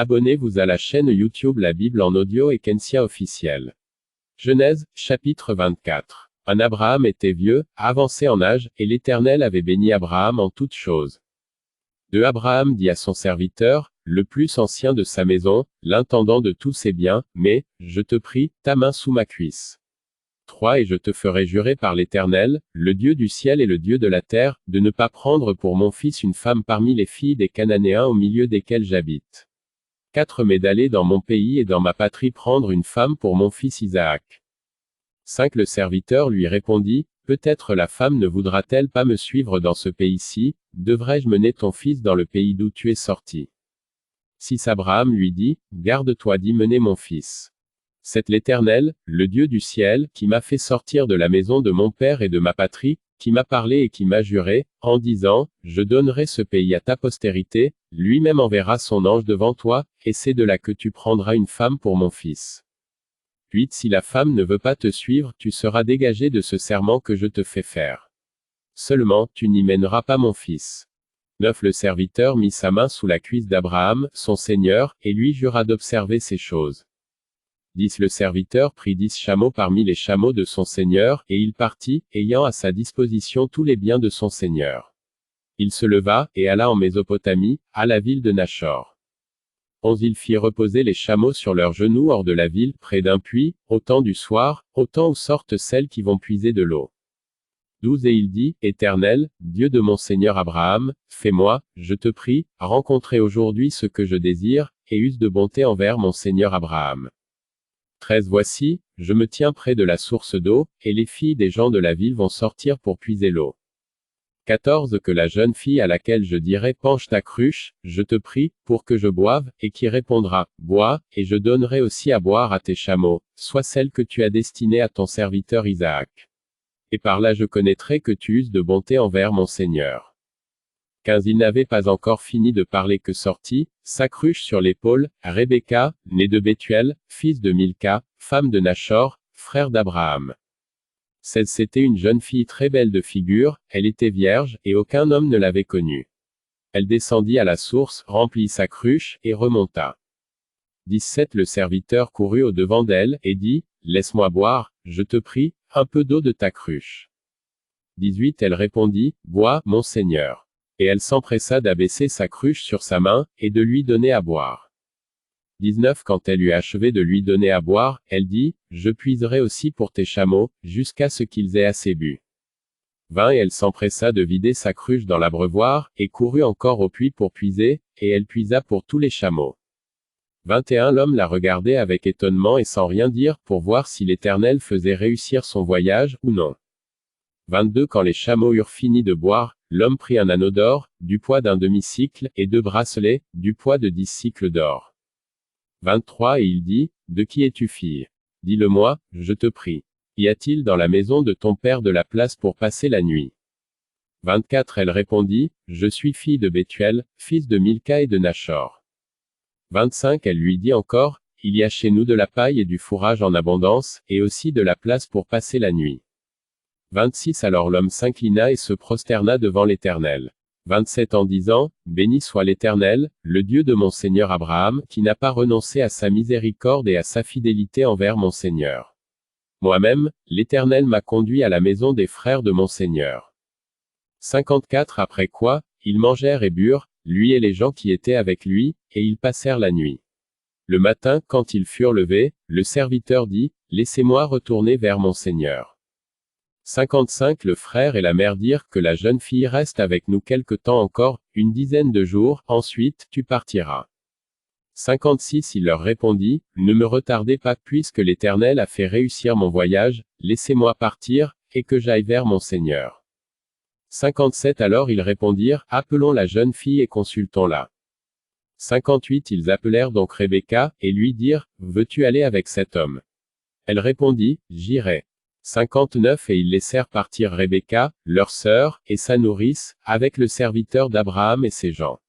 Abonnez-vous à la chaîne YouTube La Bible en audio et Kensia officiel. Genèse, chapitre 24. Un Abraham était vieux, avancé en âge, et l'Éternel avait béni Abraham en toutes choses. 2 Abraham dit à son serviteur, le plus ancien de sa maison, l'intendant de tous ses biens, mais, je te prie, ta main sous ma cuisse. 3 Et je te ferai jurer par l'Éternel, le Dieu du ciel et le Dieu de la terre, de ne pas prendre pour mon fils une femme parmi les filles des Cananéens au milieu desquels j'habite. 4 Mais d'aller dans mon pays et dans ma patrie prendre une femme pour mon fils Isaac. 5 Le serviteur lui répondit, peut-être la femme ne voudra-t-elle pas me suivre dans ce pays-ci, devrais-je mener ton fils dans le pays d'où tu es sorti? 6 Abraham lui dit, garde-toi d'y mener mon fils. 7 L'Éternel, le Dieu du ciel, qui m'a fait sortir de la maison de mon père et de ma patrie, qui m'a parlé et qui m'a juré, en disant, je donnerai ce pays à ta postérité, lui-même enverra son ange devant toi, et c'est de là que tu prendras une femme pour mon fils. 8 Si la femme ne veut pas te suivre, tu seras dégagé de ce serment que je te fais faire. Seulement, tu n'y mèneras pas mon fils. 9 Le serviteur mit sa main sous la cuisse d'Abraham, son seigneur, et lui jura d'observer ces choses. 10 Le serviteur prit 10 chameaux parmi les chameaux de son seigneur, et il partit, ayant à sa disposition tous les biens de son seigneur. Il se leva, et alla en Mésopotamie, à la ville de Nachor. 11 Il fit reposer les chameaux sur leurs genoux hors de la ville, près d'un puits, au temps du soir, au temps où sortent celles qui vont puiser de l'eau. 12 Et il dit, Éternel, Dieu de mon seigneur Abraham, fais-moi, je te prie, rencontrer aujourd'hui ce que je désire, et use de bonté envers mon seigneur Abraham. 13 Voici, je me tiens près de la source d'eau, et les filles des gens de la ville vont sortir pour puiser l'eau. 14 Que la jeune fille à laquelle je dirai penche ta cruche, je te prie, pour que je boive, et qui répondra, bois, et je donnerai aussi à boire à tes chameaux, soit celle que tu as destinée à ton serviteur Isaac. Et par là je connaîtrai que tu uses de bonté envers mon Seigneur. 15 Il n'avait pas encore fini de parler que sortit, sa cruche sur l'épaule, Rebecca, née de Bethuel, fils de Milca, femme de Nachor, frère d'Abraham. 16 C'était une jeune fille très belle de figure, elle était vierge, et aucun homme ne l'avait connue. Elle descendit à la source, remplit sa cruche, et remonta. 17 Le serviteur courut au devant d'elle, et dit, laisse-moi boire, je te prie, un peu d'eau de ta cruche. 18 Elle répondit, bois, mon Seigneur. Et elle s'empressa d'abaisser sa cruche sur sa main, et de lui donner à boire. 19 Quand elle eut achevé de lui donner à boire, elle dit, je puiserai aussi pour tes chameaux, jusqu'à ce qu'ils aient assez bu. 20 Et elle s'empressa de vider sa cruche dans l'abreuvoir, et courut encore au puits pour puiser, et elle puisa pour tous les chameaux. 21 L'homme la regardait avec étonnement et sans rien dire, pour voir si l'Éternel faisait réussir son voyage, ou non. 22 Quand les chameaux eurent fini de boire, l'homme prit un anneau d'or, du poids d'un demi-cycle, et 2 bracelets, du poids de 10 cycles d'or. 23 Et il dit, de qui es-tu fille? Dis-le-moi, je te prie. Y a-t-il dans la maison de ton père de la place pour passer la nuit? 24 Elle répondit, je suis fille de Bethuel, fils de Milca et de Nachor. 25 Elle lui dit encore, il y a chez nous de la paille et du fourrage en abondance, et aussi de la place pour passer la nuit. 26 Alors l'homme s'inclina et se prosterna devant l'Éternel. 27 En disant, béni soit l'Éternel, le Dieu de mon Seigneur Abraham, qui n'a pas renoncé à sa miséricorde et à sa fidélité envers mon Seigneur. Moi-même, l'Éternel m'a conduit à la maison des frères de mon Seigneur. 54 Après quoi, ils mangèrent et burent, lui et les gens qui étaient avec lui, et ils passèrent la nuit. Le matin, quand ils furent levés, le serviteur dit, laissez-moi retourner vers mon Seigneur. 55 Le frère et la mère dirent que la jeune fille reste avec nous quelque temps encore, une dizaine de jours, ensuite, tu partiras. 56 Il leur répondit, ne me retardez pas puisque l'Éternel a fait réussir mon voyage, laissez-moi partir, et que j'aille vers mon Seigneur. 57 Alors ils répondirent, appelons la jeune fille et consultons-la. 58 Ils appelèrent donc Rebecca, et lui dirent, veux-tu aller avec cet homme? Elle répondit, j'irai. 59 Et ils laissèrent partir Rebecca, leur sœur, et sa nourrice, avec le serviteur d'Abraham et ses gens.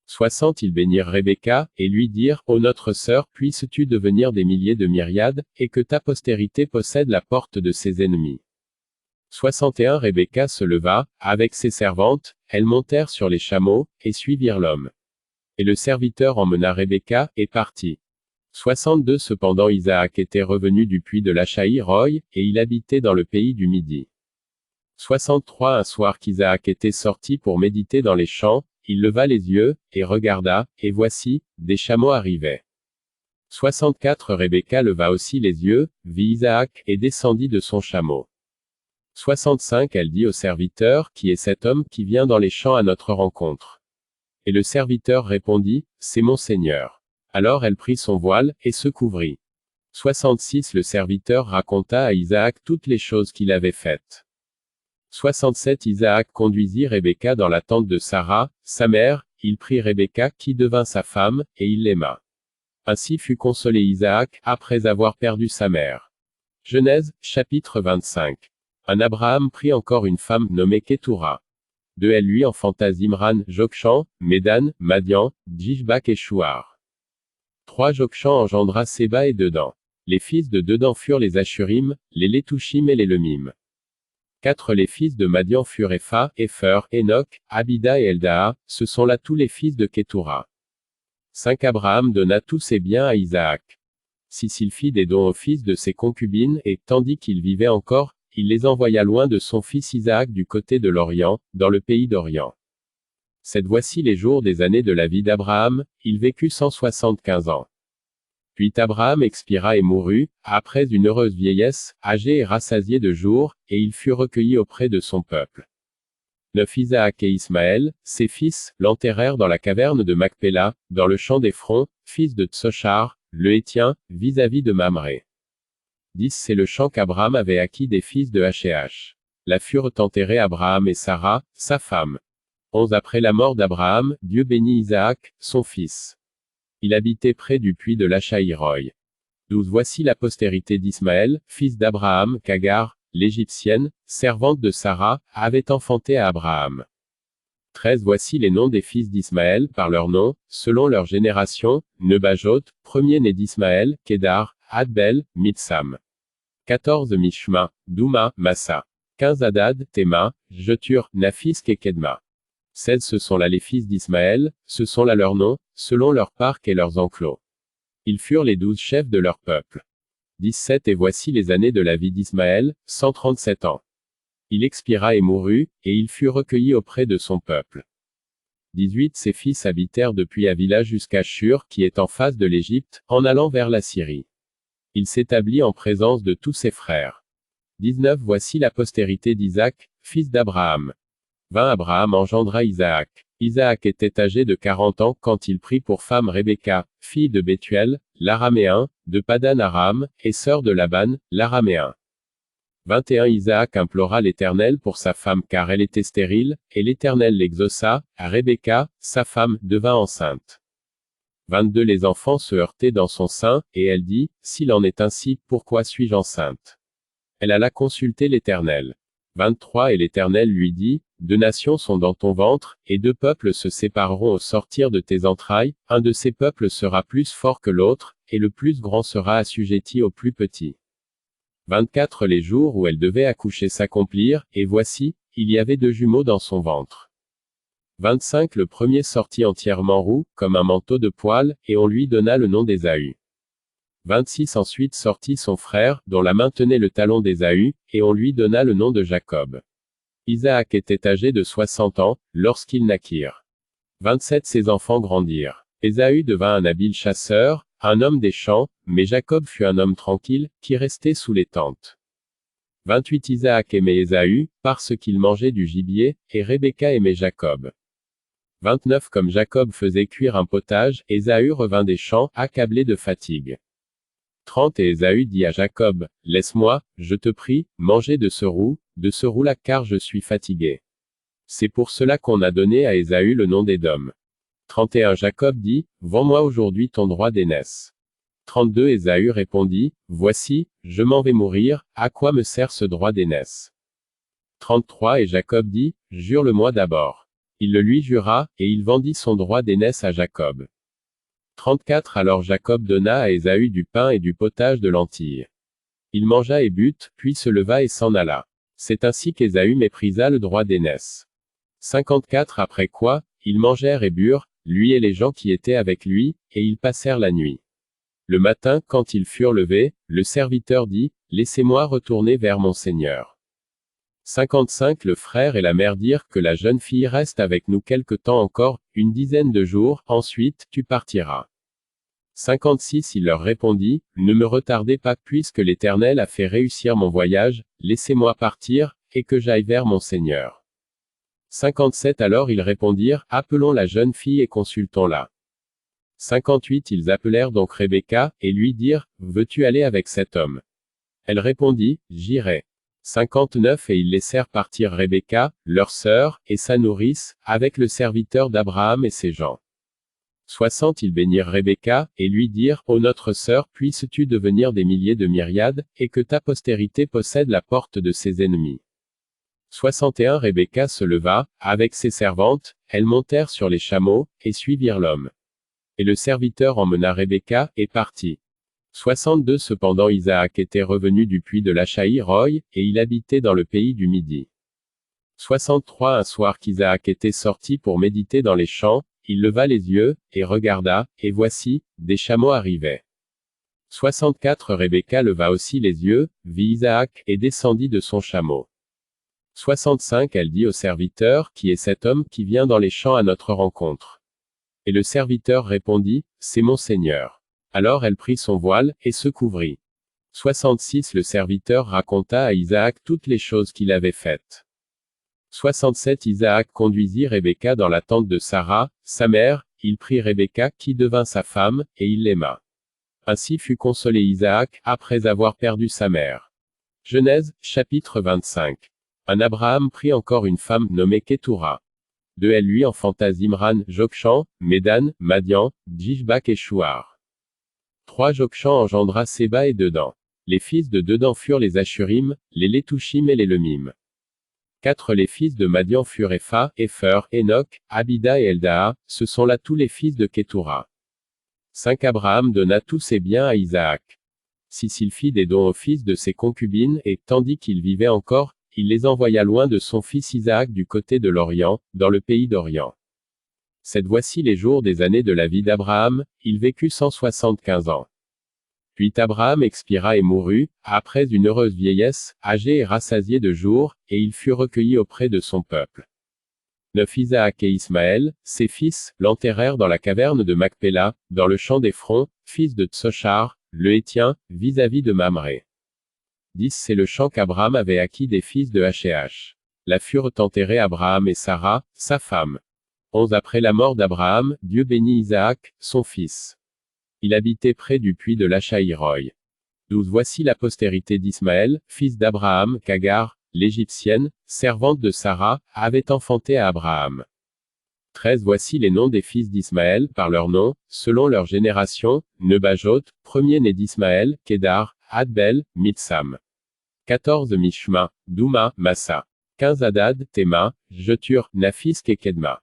60 Ils bénirent Rebecca, et lui dirent, ô notre sœur, puisses-tu devenir des milliers de myriades, et que ta postérité possède la porte de ses ennemis. 61 Rebecca se leva, avec ses servantes, elles montèrent sur les chameaux, et suivirent l'homme. Et le serviteur emmena Rebecca, et partit. 62 Cependant Isaac était revenu du puits de Lachaï-Roy, et il habitait dans le pays du Midi. 63 Un soir qu'Isaac était sorti pour méditer dans les champs, il leva les yeux, et regarda, et voici, des chameaux arrivaient. 64 Rebecca leva aussi les yeux, vit Isaac, et descendit de son chameau. 65 Elle dit au serviteur, qui est cet homme qui vient dans les champs à notre rencontre? Et le serviteur répondit, c'est mon Seigneur. Alors elle prit son voile, et se couvrit. 66 Le serviteur raconta à Isaac toutes les choses qu'il avait faites. 67 Isaac conduisit Rebecca dans la tente de Sarah, sa mère, il prit Rebecca qui devint sa femme, et il l'aima. Ainsi fut consolé Isaac, après avoir perdu sa mère. Genèse, chapitre 25. Un Abraham prit encore une femme nommée Ketura. De elle lui enfanta Zimran, Jokshan, Médan, Madian, Djishbak et Chouar. 3 Jokshan engendra Séba et Dedan. Les fils de Dedan furent les Ashurim, les Letushim et les Lemim. 4 Les fils de Madian furent Epha, Epher, Enoch, Abida et Eldaa, ce sont là tous les fils de Ketura. 5 Abraham donna tous ses biens à Isaac. 6 Il fit des dons aux fils de ses concubines, et, tandis qu'il vivait encore, il les envoya loin de son fils Isaac du côté de l'Orient, dans le pays d'Orient. 7 Voici les jours des années de la vie d'Abraham, il vécut 175 ans. Puis Abraham expira et mourut, après une heureuse vieillesse, âgé et rassasié de jours, et il fut recueilli auprès de son peuple. 9 Isaac et Ismaël, ses fils, l'enterrèrent dans la caverne de Macpéla, dans le champ d'Ephron, fils de Tsochar, le Hétien, vis-à-vis de Mamré. 10 C'est le champ qu'Abraham avait acquis des fils de H&H. Là furent enterrés Abraham et Sarah, sa femme. 11 Après la mort d'Abraham, Dieu bénit Isaac, son fils. Il habitait près du puits de Lachaï-Roy. 12 Voici la postérité d'Ismaël, fils d'Abraham, qu'Agar, l'Égyptienne, servante de Sarah, avait enfanté à Abraham. 13 Voici les noms des fils d'Ismaël par leurs noms, selon leur génération, Nebajot, premier-né d'Ismaël, Kédar, Adbel, Mitsam. 14 Mishma, Douma, Massa. 15 Hadad, Théma, Jetur, Naphis et Kedma. 16 Ce sont là les fils d'Ismaël, ce sont là leurs noms, selon leurs parcs et leurs enclos. Ils furent les 12 chefs de leur peuple. 17 Et voici les années de la vie d'Ismaël, 137 ans. Il expira et mourut, et il fut recueilli auprès de son peuple. 18 Ses fils habitèrent depuis Avila jusqu'à Shur, qui est en face de l'Égypte, en allant vers la Syrie. Il s'établit en présence de tous ses frères. 19 Voici la postérité d'Isaac, fils d'Abraham. 20 Abraham engendra Isaac. Isaac était âgé de 40 ans quand il prit pour femme Rebecca, fille de Bethuel, l'Araméen, de Padan Aram, et sœur de Laban, l'Araméen. 21 Isaac implora l'Éternel pour sa femme car elle était stérile, et l'Éternel l'exauça, Rebecca, sa femme, devint enceinte. 22 Les enfants se heurtaient dans son sein, et elle dit, s'il en est ainsi, pourquoi suis-je enceinte? Elle alla consulter l'Éternel. 23 Et l'Éternel lui dit, 2 nations sont dans ton ventre, et 2 peuples se sépareront au sortir de tes entrailles, un de ces peuples sera plus fort que l'autre, et le plus grand sera assujetti au plus petit. 24 Les jours où elle devait accoucher s'accomplirent, et voici, il y avait 2 jumeaux dans son ventre. 25 Le premier sortit entièrement roux, comme un manteau de poil, et on lui donna le nom d'Ésaü. 26 Ensuite sortit son frère, dont la main tenait le talon d'Ésaü, et on lui donna le nom de Jacob. Isaac était âgé de 60 ans, lorsqu'ils naquirent. 27 Ses enfants grandirent. Ésaü devint un habile chasseur, un homme des champs, mais Jacob fut un homme tranquille, qui restait sous les tentes. 28 Isaac aimait Ésaü, parce qu'il mangeait du gibier, et Rebecca aimait Jacob. 29 Comme Jacob faisait cuire un potage, Ésaü revint des champs, accablé de fatigue. 30 Et Ésaü dit à Jacob, laisse-moi, je te prie, manger de ce roux-là car je suis fatigué. C'est pour cela qu'on a donné à Ésaü le nom d'Édom. 31 Jacob dit, vends-moi aujourd'hui ton droit d'aînesse. 32 Ésaü répondit, voici, je m'en vais mourir, à quoi me sert ce droit d'aînesse? 33 Et Jacob dit, jure-le-moi d'abord. Il le lui jura, et il vendit son droit d'aînesse à Jacob. 34 Alors Jacob donna à Ésaü du pain et du potage de lentilles. Il mangea et but, puis se leva et s'en alla. C'est ainsi qu'Ésaü méprisa le droit d'aînesse. 54 Après quoi, ils mangèrent et burent, lui et les gens qui étaient avec lui, et ils passèrent la nuit. Le matin, quand ils furent levés, le serviteur dit, laissez-moi retourner vers mon Seigneur. 55 Le frère et la mère dirent que la jeune fille reste avec nous quelque temps encore, une dizaine de jours, ensuite, tu partiras. 56 Il leur répondit, ne me retardez pas puisque l'Éternel a fait réussir mon voyage, laissez-moi partir, et que j'aille vers mon Seigneur. 57 Alors ils répondirent, appelons la jeune fille et consultons-la. 58 Ils appelèrent donc Rebecca, et lui dirent, veux-tu aller avec cet homme? Elle répondit, j'irai. 59 Et ils laissèrent partir Rebecca, leur sœur, et sa nourrice, avec le serviteur d'Abraham et ses gens. 60 Ils bénirent Rebecca, et lui dirent, ô notre sœur, puisses-tu devenir des milliers de myriades, et que ta postérité possède la porte de ses ennemis. 61 Rebecca se leva, avec ses servantes, elles montèrent sur les chameaux, et suivirent l'homme. Et le serviteur emmena Rebecca, et partit. 62 Cependant Isaac était revenu du puits de Lachaï-Roy, et il habitait dans le pays du Midi. 63 Un soir qu'Isaac était sorti pour méditer dans les champs, il leva les yeux, et regarda, et voici, des chameaux arrivaient. 64 Rebecca leva aussi les yeux, vit Isaac, et descendit de son chameau. 65 Elle dit au serviteur, qui est cet homme qui vient dans les champs à notre rencontre? Et le serviteur répondit, c'est mon Seigneur. Alors elle prit son voile, et se couvrit. 66 Le serviteur raconta à Isaac toutes les choses qu'il avait faites. 67 Isaac conduisit Rebecca dans la tente de Sarah, sa mère, il prit Rebecca qui devint sa femme, et il l'aima. Ainsi fut consolé Isaac, après avoir perdu sa mère. Genèse, chapitre 25. Un Abraham prit encore une femme nommée Ketura. De elle lui enfanta Zimran, Jokshan, Médan, Madian, Djishbak et Chouar. 3 Jokshan engendra Séba et Dedan. Les fils de Dedan furent les Ashurim, les Letushim et les Lemim. 4 Les fils de Madian furent Epha, Epher, Enoch, Abida et Eldaa, ce sont là tous les fils de Ketura. 5 Abraham donna tous ses biens à Isaac. 6 Il fit des dons aux fils de ses concubines, et, tandis qu'il vivait encore, il les envoya loin de son fils Isaac du côté de l'Orient, dans le pays d'Orient. 7 Voici les jours des années de la vie d'Abraham, il vécut 175 ans. Puis Abraham expira et mourut, après une heureuse vieillesse, âgé et rassasié de jours, et il fut recueilli auprès de son peuple. 9 Isaac et Ismaël, ses fils, l'enterrèrent dans la caverne de Macpéla, dans le champ d'Ephron, fils de Tsochar, le Hétien, vis-à-vis de Mamré. 10 C'est le champ qu'Abraham avait acquis des fils de H&H. Là furent enterrés Abraham et Sarah, sa femme. 11 Après la mort d'Abraham, Dieu bénit Isaac, son fils. Il habitait près du puits de Lachaï-Roy. 12 Voici la postérité d'Ismaël, fils d'Abraham, qu'Agar, l'Égyptienne, servante de Sarah, avait enfanté à Abraham. 13 Voici les noms des fils d'Ismaël par leurs noms, selon leur génération, Nebajot, premier-né d'Ismaël, Kédar, Adbel, Mitsam. 14 Mishma, Douma, Massa. 15 Hadad, Théma, Jetur, Naphis et Kedma.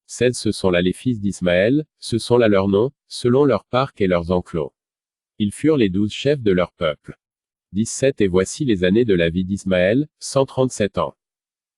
16 Ce sont là les fils d'Ismaël, ce sont là leurs noms, selon leurs parcs et leurs enclos. Ils furent les 12 chefs de leur peuple. 17 Et voici les années de la vie d'Ismaël, 137 ans.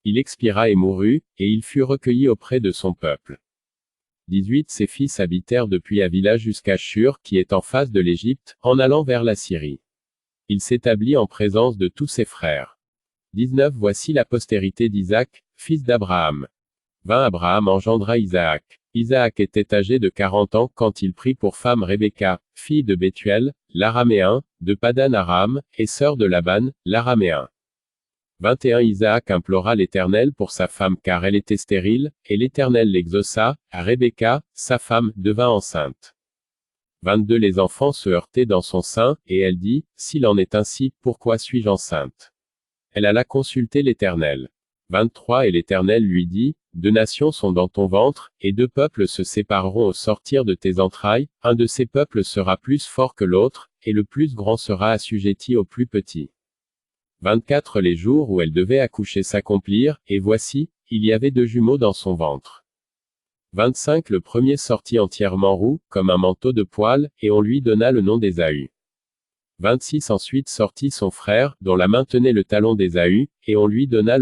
Il expira et mourut, et il fut recueilli auprès de son peuple. 18 Ses fils habitèrent depuis Havila jusqu'à Shur, qui est en face de l'Égypte, en allant vers la Syrie. Il s'établit en présence de tous ses frères. 19 Voici la postérité d'Isaac, fils d'Abraham. 20 Abraham engendra Isaac. Isaac était âgé de 40 ans quand il prit pour femme Rebecca, fille de Bethuel, l'Araméen, de Padan Aram, et sœur de Laban, l'Araméen. 21 Isaac implora l'Éternel pour sa femme car elle était stérile, et l'Éternel l'exauça, Rebecca, sa femme, devint enceinte. 22 Les enfants se heurtaient dans son sein, et elle dit, s'il en est ainsi, pourquoi suis-je enceinte? Elle alla consulter l'Éternel. 23 Et l'Éternel lui dit, 2 nations sont dans ton ventre, et 2 peuples se sépareront au sortir de tes entrailles, un de ces peuples sera plus fort que l'autre, et le plus grand sera assujetti au plus petit. 24 Les jours où elle devait accoucher s'accomplirent, et voici, il y avait 2 jumeaux dans son ventre. 25 Le premier sortit entièrement roux, comme un manteau de poil, et on lui donna le nom d'Ésaü. 26 Ensuite sortit son frère, dont la main tenait le talon d'Ésaü, et on lui donna